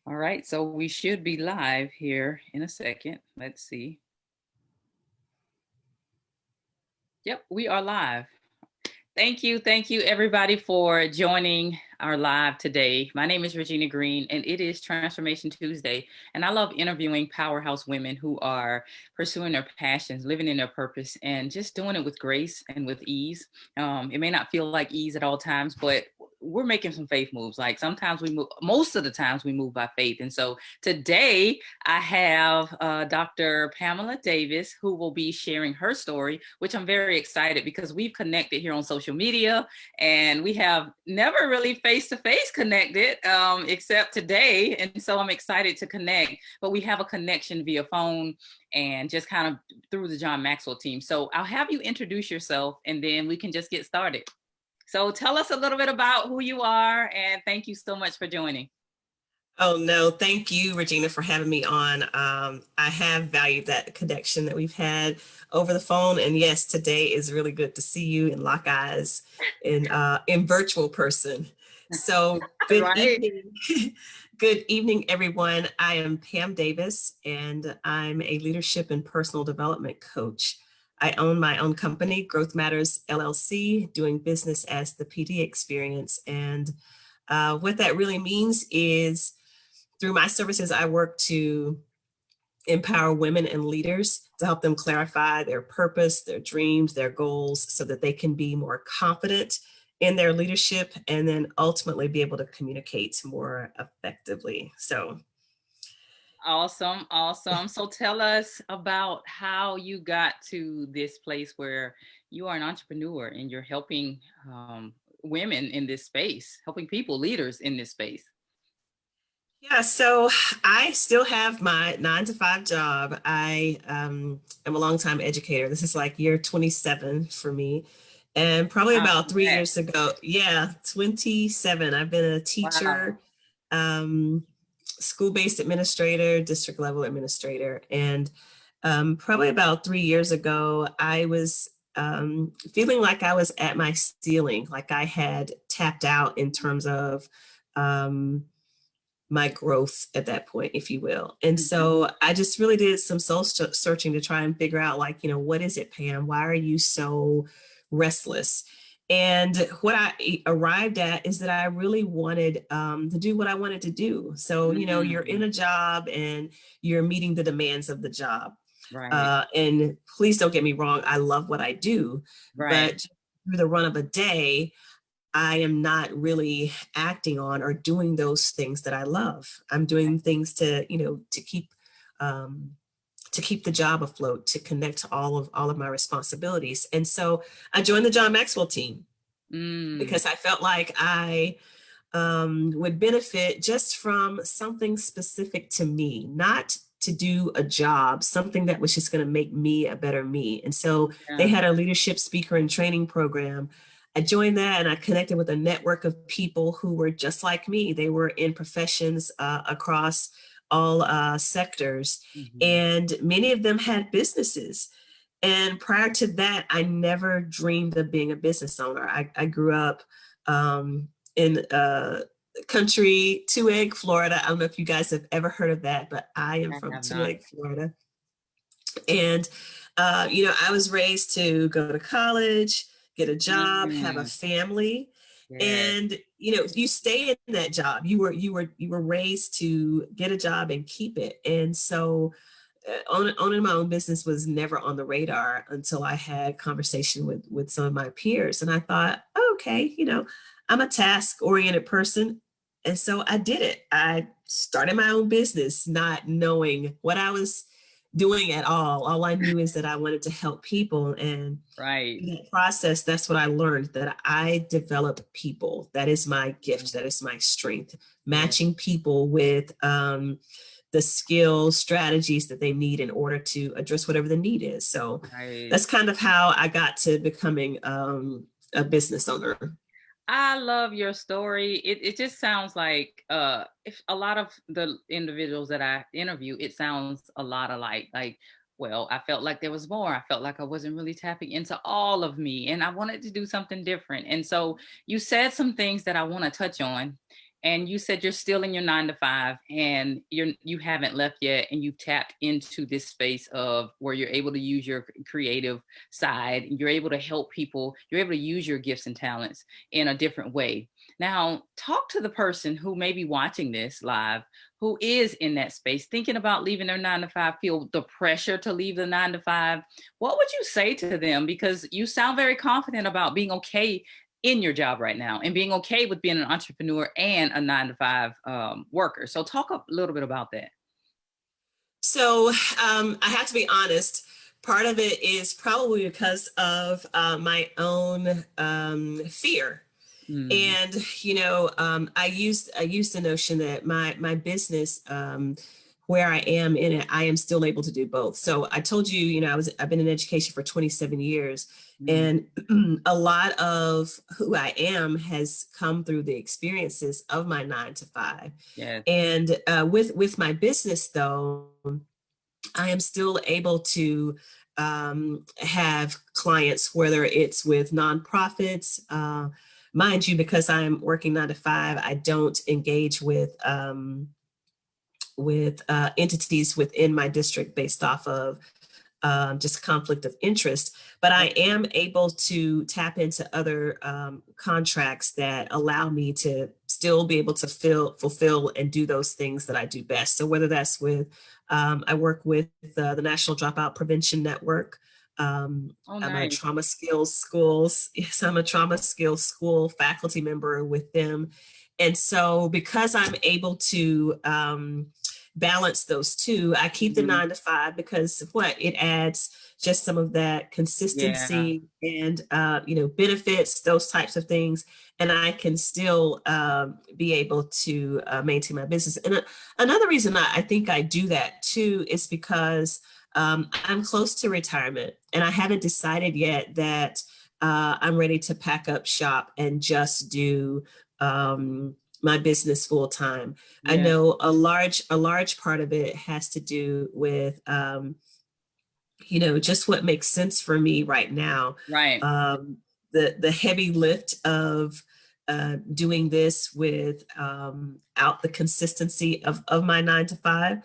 All right, so we should be live here in a second. Let's see. Yep, we are live. Thank you everybody for joining our live today. My name is Regina Green and it is Transformation Tuesday. And I love interviewing powerhouse women who are pursuing their passions, living in their purpose, and just doing it with grace and with ease. It may not feel like ease at all times, but we're making some faith moves. Like sometimes we move, most of the times we move by faith. And so today I have Dr. Pamela Davis, who will be sharing her story, which I'm very excited because we've connected here on social media and we have never really face-to-face connected except today. And so I'm excited to connect, but we have a connection via phone and just kind of through the John Maxwell team. So I'll have you introduce yourself and then we can just get started. So tell us a little bit about who you are and thank you so much for joining. Oh, no, thank you, Regina, for having me on. I have valued that connection that we've had over the phone. And yes, today is really good to see you and lock eyes in virtual person. So good Right. evening. Good evening, everyone. I am Pam Davis, and I'm a leadership and personal development coach. I own my own company, Growth Matters LLC, doing business as the PD Experience. And what that really means is through my services, I work to empower women and leaders to help them clarify their purpose, their dreams, their goals, so that they can be more confident in their leadership and then ultimately be able to communicate more effectively. So, Awesome. So tell us about how you got to this place where you are an entrepreneur and you're helping women in this space, helping people, leaders in this space. yeah, so I still have my 9 to 5 job. I am a longtime educator. This is like year 27 for me. And probably Wow, about 3 years congrats. ago, yeah, 27. I've been a Wow. teacher, um, school-based administrator, district level administrator. And probably about 3 years ago, I was feeling like I was at my ceiling, like I had tapped out in terms of um, my growth at that point, if you will. And Mhm. so I just really did some soul searching to try and figure out, like, what is it, Pam? Why are you so restless? And what I arrived at is that I really wanted to do what I wanted to do. So, you're in Mm, a job and you're meeting the demands of the job. right, And please don't get me wrong, I love what I do, right. but through the run of a day, I am not really acting on or doing those things that I love. I'm doing things to, um, to keep the job afloat, to connect to all of my responsibilities. And so I joined the John Maxwell team Mm, because I felt like I would benefit just from something specific to me, not to do a job, something that was just going to make me a better me. And so they yeah. had a leadership speaker and training program. I joined that and I connected with a network of people who were just like me. They were in professions across all sectors, Mhm. and many of them had businesses. And prior to that, I never dreamed of being a business owner. I grew up in country, Two Egg, Florida. I don't know if you guys have ever heard of that, but I am I from have Two not. Egg, Florida. And, I was raised to go to college, get a job, have a Mm, family. yes. And you stay in that job. You were raised to get a job and keep it. And so owning my own business was never on the radar until I had conversation with some of my peers. And I thought, oh, okay, I'm a task oriented person. And so I did it. I started my own business, not knowing what I was doing at all. All I knew is that I wanted to help people. And Right. in that process, that's what I learned, that I develop people. That is my gift. Mm, That is my strength, yeah. matching people with the skills, strategies that they need in order to address whatever the need is. So Right. that's kind of how I got to becoming a business owner. I love your story. It just sounds like if a lot of the individuals that I interview, it sounds a lot alike. Like, well, I felt like there was more. I felt like I wasn't really tapping into all of me and I wanted to do something different. And so you said some things that I want to touch on. And you said you're still in your 9 to 5 and you haven't left yet, and you've tapped into this space of where you're able to use your creative side. You're able to help people. You're able to use your gifts and talents in a different way. Now, talk to the person who may be watching this live, who is in that space, thinking about leaving their 9 to 5, feel the pressure to leave the 9 to 5. What would you say to them? Because you sound very confident about being okay in your job right now and being okay with being an entrepreneur and a 9 to 5 worker. So talk a little bit about that. So I have to be honest. Part of it is probably because of my own fear. Mm, And I used the notion that my business, where I am in it, I am still able to do both. So I told you, I've been in education for 27 years, mm, and a lot of who I am has come through the experiences of my 9 to 5. yes, And with my business, though, I am still able to have clients, whether it's with nonprofits. Mind you, because I'm working 9 to 5, I don't engage with entities within my district based off of just conflict of interest. But I am able to tap into other contracts that allow me to still be able to fulfill and do those things that I do best. So whether that's with, I work with the National Dropout Prevention Network. oh I'm a nice, trauma skills schools. Yes, I'm a trauma skills school faculty member with them. And so because I'm able to balance those two, I keep the mm, 9 to 5 because what it adds just some of that yeah, consistency and benefits, those types of things, and I can still be able to maintain my business. And another reason I think I do that too is because I'm close to retirement, and I haven't decided yet that I'm ready to pack up shop and just do my business full time. I yeah, know a large part of it has to do with just what makes sense for me right now. right, The heavy lift of doing this with out the consistency of my 9 to 5.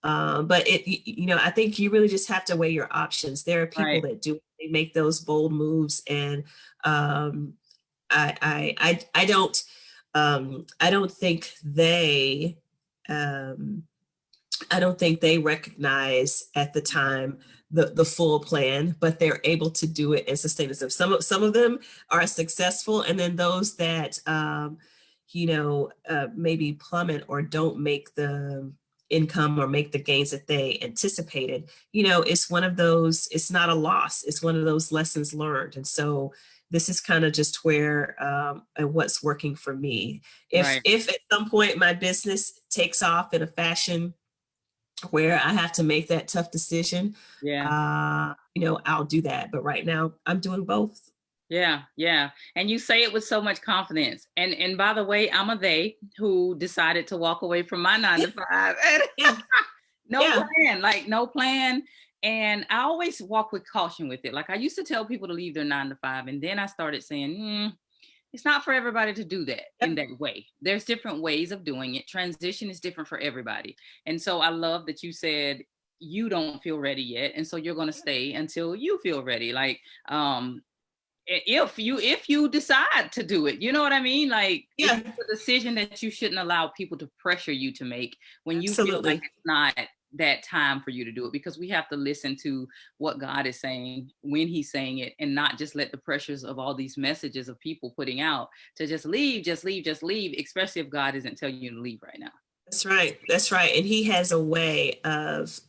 But I think you really just have to weigh your options. There are people right, that do, they make those bold moves, and um, I don't think um, I don't think they recognize at the time the full plan, but they're able to do it and sustain it. So some of them are successful, and then those that maybe plummet or don't make the income or make the gains that they anticipated. It's one of those. It's not a loss. It's one of those lessons learned, and so this is kind of just where and what's working for me. If right, if at some point my business takes off in a fashion where I have to make that tough decision, yeah. I'll do that. But right now, I'm doing both. Yeah, yeah. And you say it with so much confidence. And by the way, I'm a they who decided to walk away from my 9 to 5. And Yeah, no yeah, plan, like no plan. And I always walk with caution with it. Like I used to tell people to leave their 9 to 5. And then I started saying, it's not for everybody to do that yep, in that way. There's different ways of doing it. Transition is different for everybody. And so I love that you said you don't feel ready yet. And so you're going to stay until you feel ready. Like, if you decide to do it, you know what I mean, like it's yeah, a decision that you shouldn't allow people to pressure you to make when you feel like absolutely. it's not that time for you to do it, because we have to listen to what God is saying when he's saying it, and not just let the pressures of all these messages of people putting out to just leave, just leave, especially if God isn't telling you to leave right now. That's right. That's right. And he has a way of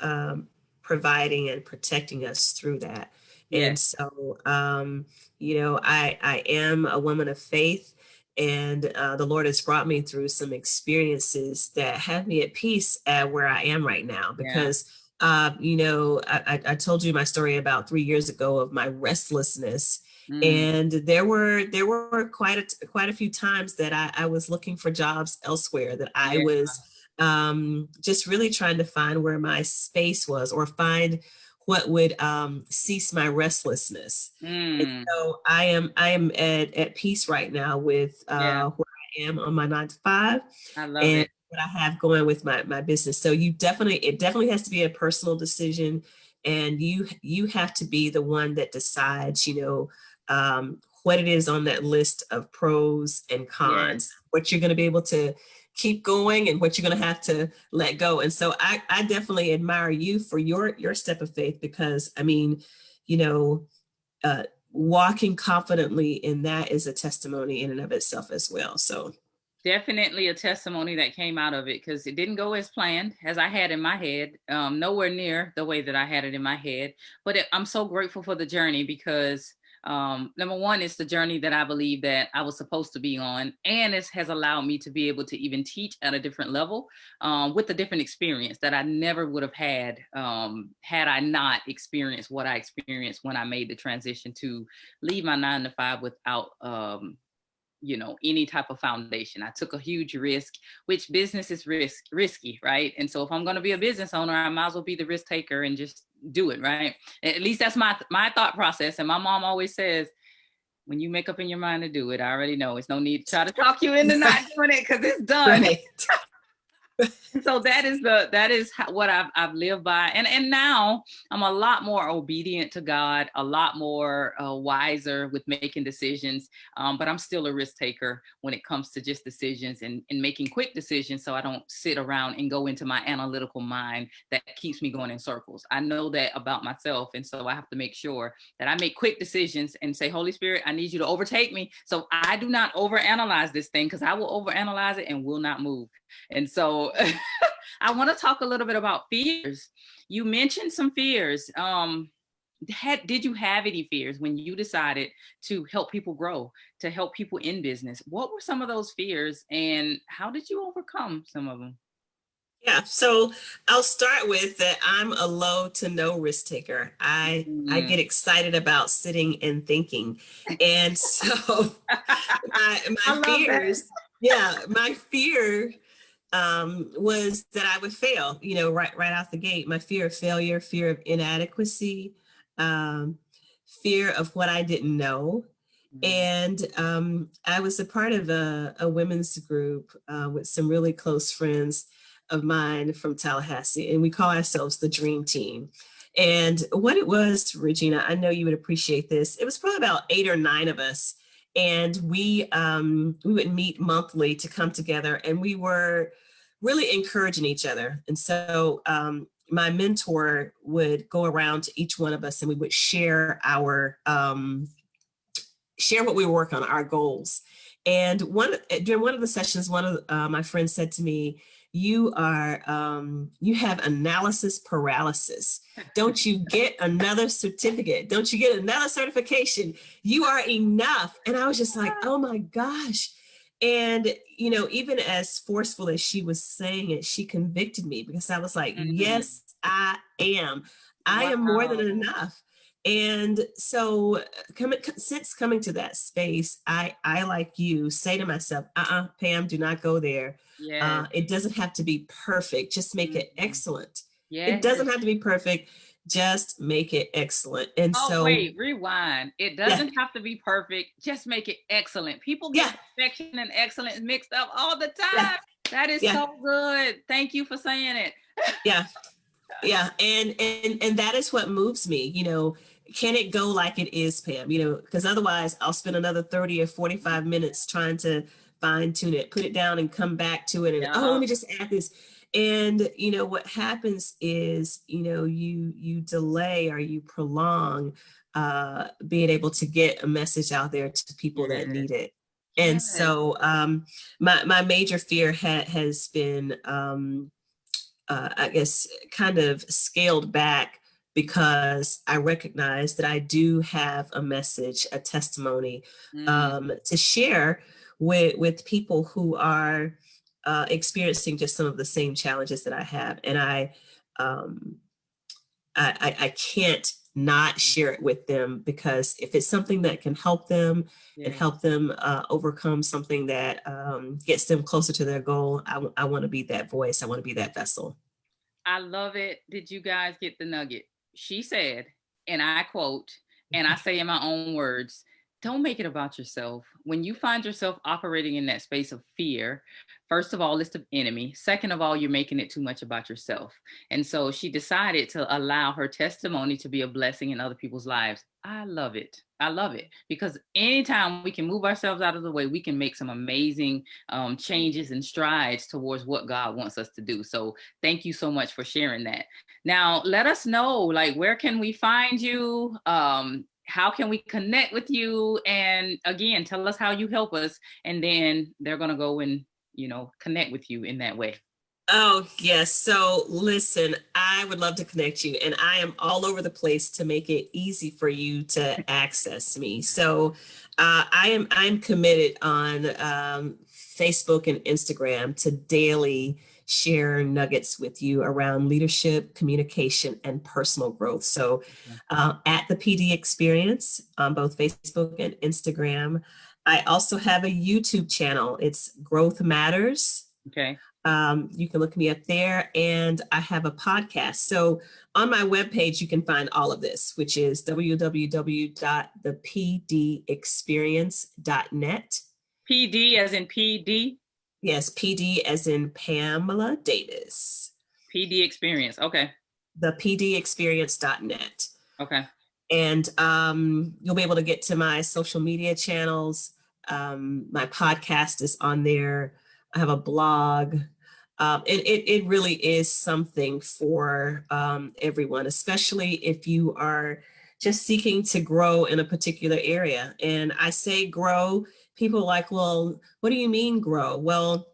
providing and protecting us through that. Yes, And so, I am a woman of faith, and the Lord has brought me through some experiences that have me at peace at where I am right now. yeah, Because, I told you my story about 3 years ago of my restlessness. mm, And there were quite a few times that I was looking for jobs elsewhere, that I yeah, was just really trying to find where my space was, or find what would cease my restlessness. And mm, so I am at peace right now with yeah, where am on my 9 to 5 I love and it. what I have going with my business. So it definitely has to be a personal decision, and you have to be the one that decides, what it is on that list of pros and Yes. cons, what you're going to be able to keep going and what you're going to have to let go. And so I definitely admire you for your step of faith, because I mean, you know, uh, walking confidently in that is a testimony in and of itself as well. So Definitely a testimony that came out of it, because it didn't go as planned as I had in my head, nowhere near the way that I had it in my head. But I'm so grateful for the journey, because number one, it's the journey that I believe that I was supposed to be on, and it has allowed me to be able to even teach at a different level, with a different experience that I never would have had, had I not experienced what I experienced when I made the transition to leave my 9 to 5 without any type of foundation. I took a huge risk, which business is risky, right? And so if I'm going to be a business owner, I might as well be the risk taker and just do it, right? At least that's my thought process. And my mom always says, when you make up in your mind to do it, I already know it's no need to try to talk you into not doing it, because it's done. right. So that is what I've lived by, and now I'm a lot more obedient to God, a lot more wiser with making decisions, but I'm still a risk taker when it comes to just decisions and making quick decisions, so I don't sit around and go into my analytical mind that keeps me going in circles. I know that about myself, and so I have to make sure that I make quick decisions and say, Holy Spirit, I need you to overtake me, so I do not overanalyze this thing, because I will overanalyze it and will not move. And so I want to talk a little bit about fears. You mentioned some fears. Did you have any fears when you decided to help people grow, to help people in business? What were some of those fears, and how did you overcome some of them? Yeah, so I'll start with that. I'm a low to no risk taker. I Mm. get excited about sitting and thinking. And so my I love that. fears, yeah, my fear was that I would fail, right out the gate. My fear of failure, fear of inadequacy, um, fear of what I didn't know. Mm. And I was a part of a women's group with some really close friends of mine from Tallahassee, and we call ourselves the Dream Team. And what it was, Regina, I know you would appreciate this. It was probably about 8 or 9 of us, and we would meet monthly to come together, and we were really encouraging each other. And so my mentor would go around to each one of us, and we would share what we were working on, our goals. And during one of the sessions, one of my friends said to me, you have analysis paralysis. Don't you get another certificate? Don't you get another certification? You are enough." And I was just like, oh my gosh. And, even as forceful as she was saying it, she convicted me, because I was like, Mm. yes, I am. I am more than Wow. enough. And so since coming to that space, I like you say to myself, Pam, do not go there. Yes. It doesn't have to be perfect. Just make it Mhm. excellent. It Yes. doesn't have to be perfect. Just make it excellent. And Oh, so, wait, rewind. It yeah, doesn't have to be perfect. Just make it excellent. People get yeah, perfection and excellence mixed up all the yeah, time. That is yeah, so good. Thank you for saying it. yeah. Yeah, and that is what moves me. Can it go like it is, Pam? Because otherwise I'll spend another 30 or 45 minutes trying to fine tune it, put it down and come back to it, and let Yeah. me just add this. And what happens is, you delay or you prolong being able to get a message out there to people that Yes. need it. And Yes. so my major fear has been I guess, kind of scaled back, because I recognize that I do have a message, a testimony Mm. to share with people who are experiencing just some of the same challenges that I have, and um, I can't not share it with them, because if it's something that can help them and Yes. help them overcome something that gets them closer to their goal, I want to be that voice. I want to be that vessel. I love it. Did you guys get the nugget? She said, and I quote, and I say in my own words, don't make it about yourself. When you find yourself operating in that space of fear, first of all, it's the enemy. Second of all, you're making it too much about yourself. And so she decided to allow her testimony to be a blessing in other people's lives. I love it. I love it because anytime we can move ourselves out of the way, we can make some amazing changes and strides towards what God wants us to do. So thank you so much for sharing that. Now, let us know, like, where can we find you? How can we connect with you? And again, tell us how you help us. And then they're going to go and, connect with you in that way. Oh, yes. So listen, I would love to connect you, and I am all over the place to make it easy for you to access me. So I'm committed on Facebook and Instagram to daily share nuggets with you around leadership, communication, and personal growth. So at the PD Experience on both Facebook and Instagram. I also have a YouTube channel. It's Growth Matters. Okay. You can look me up there, and I have a podcast. So on my webpage, you can find all of this, which is www.thepdexperience.net. PD as in PD? Yes, PD as in Pamela Davis. PD Experience. Okay. Thepdexperience.net. Okay. And you'll be able to get to my social media channels. My podcast is on there. I have a blog. It really is something for everyone, especially if you are just seeking to grow in a particular area. And I say grow, people are like, well, what do you mean grow? Well,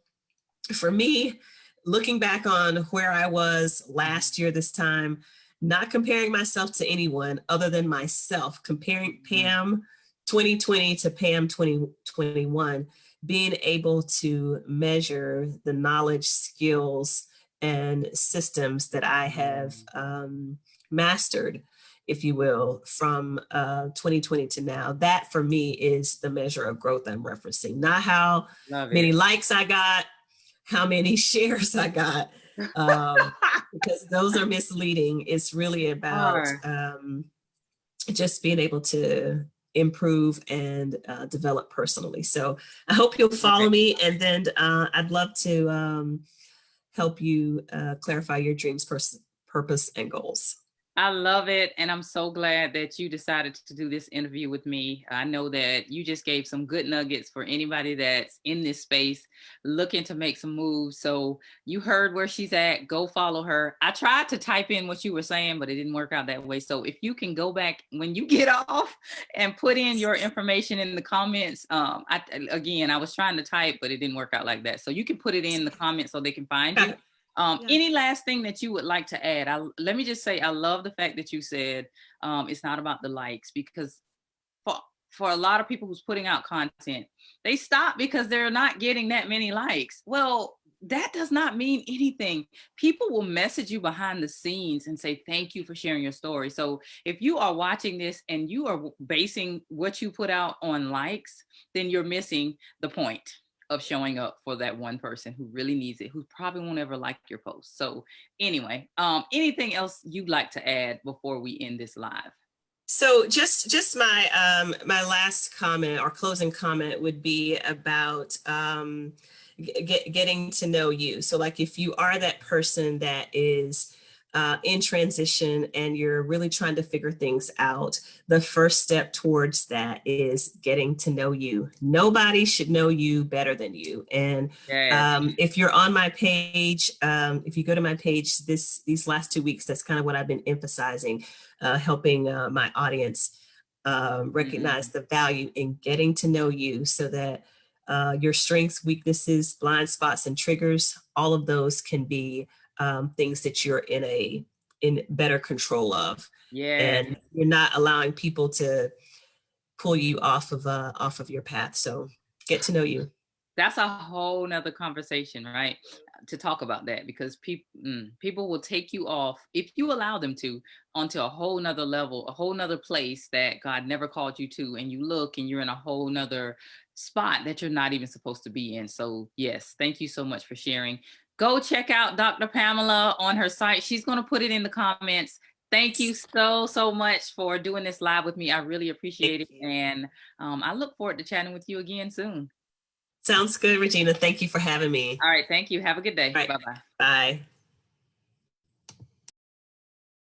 for me, looking back on where I was last year, this time, not comparing myself to anyone other than myself, comparing Pam 2020 to Pam 2021, being able to measure the knowledge, skills, and systems that I have mastered, if you will, from 2020 to now. That for me is the measure of growth I'm referencing, not how many likes I got, how many shares I got, because those are misleading. It's really about just being able to improve and develop personally. So I hope you'll follow me, and then I'd love to help you clarify your dreams, purpose, and goals. I love it. And I'm so glad that you decided to do this interview with me. I know that you just gave some good nuggets for anybody that's in this space looking to make some moves. So you heard where she's at. Go follow her. I tried to type in what you were saying, but it didn't work out that way. So if you can go back when you get off and put in your information in the comments. I was trying to type, but it didn't work out like that. So you can put it in the comments so they can find you. Any last thing that you would like to add? Let me just say, I love the fact that you said it's not about the likes, because for a lot of people who's putting out content, they stop because they're not getting that many likes. Well, that does not mean anything. People will message you behind the scenes and say, thank you for sharing your story. So if you are watching this and you are basing what you put out on likes, then you're missing the point of showing up for that one person who really needs it, who probably won't ever like your post. So anyway, anything else you'd like to add before we end this live? So just my my last comment or closing comment would be about getting to know you. So like if you are that person that is in transition and you're really trying to figure things out, the first step towards that is getting to know you. Nobody should know you better than you. And if you're on my page, if you go to my page these last 2 weeks, that's kind of what I've been emphasizing, helping my audience recognize the value in getting to know you, so that your strengths, weaknesses, blind spots, and triggers, all of those can be things that you're in better control of. And you're not allowing people to pull you off of your path. So get to know you. That's a whole nother conversation, right? To talk about that, because people will take you off, if you allow them to, onto a whole nother level, a whole nother place that God never called you to. And you look and you're in a whole nother spot that you're not even supposed to be in. So yes, thank you so much for sharing. Go check out Dr. Pamela on her site. She's going to put it in the comments. Thank you so much for doing this live with me. I really Thank appreciate it. you. And I look forward to chatting with you again soon. Sounds good, Regina. Thank you for having me. All right. Thank you. Have a good day. All right. Bye bye. Bye.